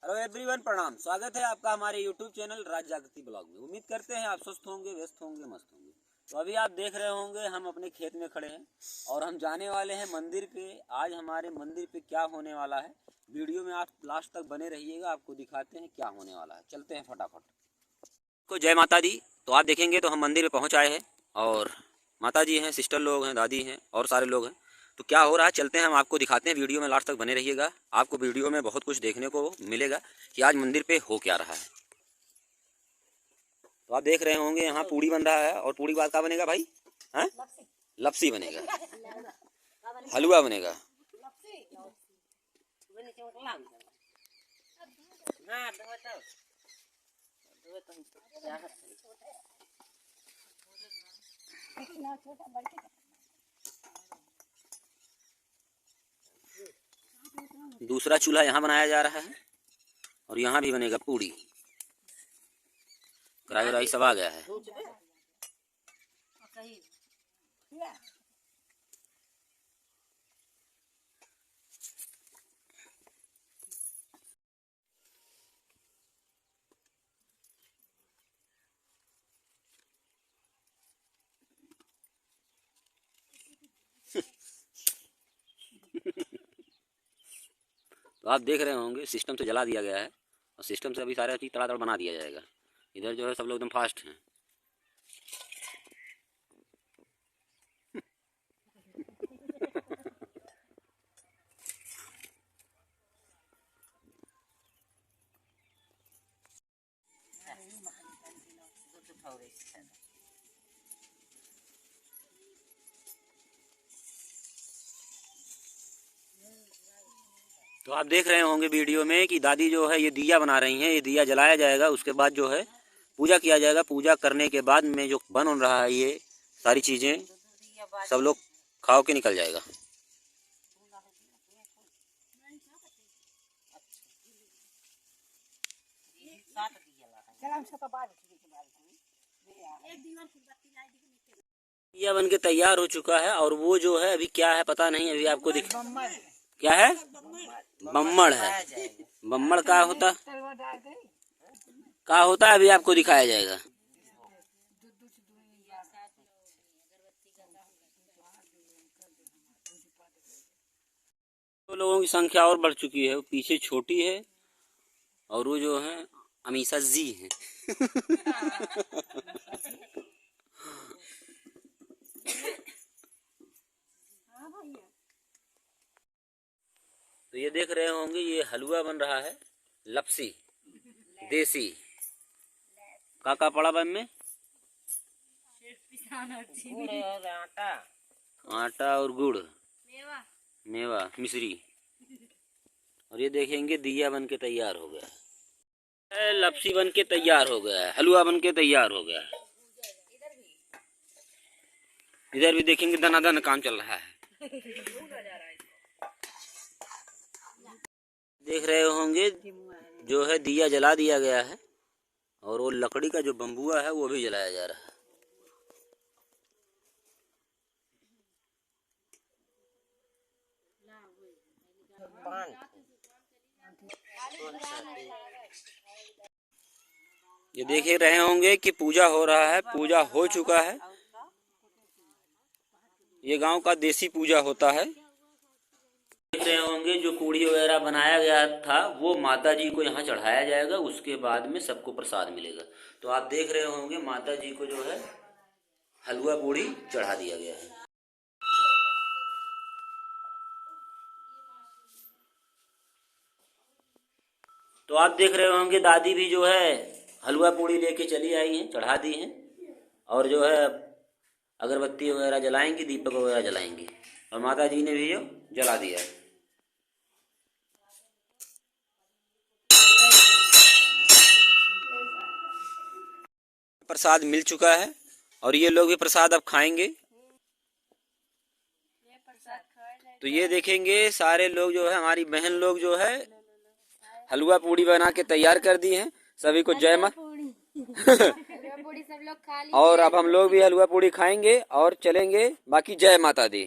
Hello everyone, प्रणाम। स्वागत है आपका हमारे यूट्यूब चैनल राज जागृति ब्लॉग में। उम्मीद करते हैं आप स्वस्थ होंगे, व्यस्त होंगे, मस्त होंगे। तो अभी आप देख रहे होंगे हम अपने खेत में खड़े हैं और हम जाने वाले हैं मंदिर पे। आज हमारे मंदिर पे क्या होने वाला है, वीडियो में आप लास्ट तक बने रहिएगा, आपको दिखाते हैं क्या होने वाला है। चलते हैं फटाफट। को जय माता दी। तो आप देखेंगे तो हम मंदिर में पहुँच आए हैं और माता जी हैं, सिस्टर लोग हैं, दादी हैं और सारे लोग हैं। तो क्या हो रहा है चलते हैं, हम आपको दिखाते हैं। वीडियो में लास्ट तक बने रहिएगा, आपको वीडियो में बहुत कुछ देखने को मिलेगा कि आज मंदिर पे हो क्या रहा है। तो आप देख रहे होंगे यहाँ पूड़ी बन रहा है और पूड़ी के बाद क्या बनेगा भाई? हैं? लपसी बनेगा, हलवा बनेगा। दूसरा चूल्हा यहाँ बनाया जा रहा है और यहाँ भी बनेगा पूड़ी। कढ़ाई सब आ गया है। तो आप देख रहे होंगे सिस्टम से जला दिया गया है और सिस्टम से अभी सारा चीज़ तड़ातड़ बना दिया जाएगा। इधर जो है सब लोग एकदम फास्ट हैं। तो आप देख रहे होंगे वीडियो में कि दादी जो है ये दिया बना रही हैं। ये दिया जलाया जाएगा, उसके बाद जो है पूजा किया जाएगा। पूजा करने के बाद में जो बन रहा है ये सारी चीज़ें सब लोग खाओ के निकल जाएगा। दिया बन के तैयार हो चुका है और वो जो है अभी क्या है पता नहीं, अभी आपको दिख क्या है, बम्मड़ है। बम्मड़ क्या होता है अभी आपको दिखाया जाएगा। तो लोगों की संख्या और बढ़ चुकी है, पीछे छोटी है और वो जो है अमीषा जी है। तो ये देख रहे होंगे ये हलवा बन रहा है, लपसी देसी। काका पड़ा बन में आटा और गुड़, मेवा, मिश्री। और ये देखेंगे दिया बन के तैयार हो गया है, लपसी बन के तैयार हो गया है, हलवा बन के तैयार हो गया है। इधर भी देखेंगे दनादन काम चल रहा है। देख रहे होंगे जो है दिया जला दिया गया है और वो लकड़ी का जो बम्बुआ है वो भी जलाया जा रहा है। ये देख रहे होंगे कि पूजा हो रहा है, पूजा हो चुका है। ये गांव का देसी पूजा होता है। देख रहे होंगे जो पूड़ी वगैरह बनाया गया था वो माता जी को यहाँ चढ़ाया जाएगा, उसके बाद में सबको प्रसाद मिलेगा। तो आप देख रहे होंगे माता जी को जो है हलवा पूड़ी चढ़ा दिया गया है। तो आप देख रहे होंगे दादी भी जो है हलवा पूड़ी लेके चली आई हैं, चढ़ा दी हैं और जो है अगरबत्ती वगैरह जलाएंगी, दीपक वगैरह जलाएंगी और माता जी ने भी जो जला दिया है। प्रसाद मिल चुका है और ये लोग भी प्रसाद अब खाएंगे। तो ये देखेंगे सारे लोग जो है हमारी बहन लोग जो है हलवा पूड़ी बना के तैयार कर दी हैं। सभी को जय मां। और अब हम लोग भी हलवा पूड़ी खाएंगे और चलेंगे। बाकी जय माता दी।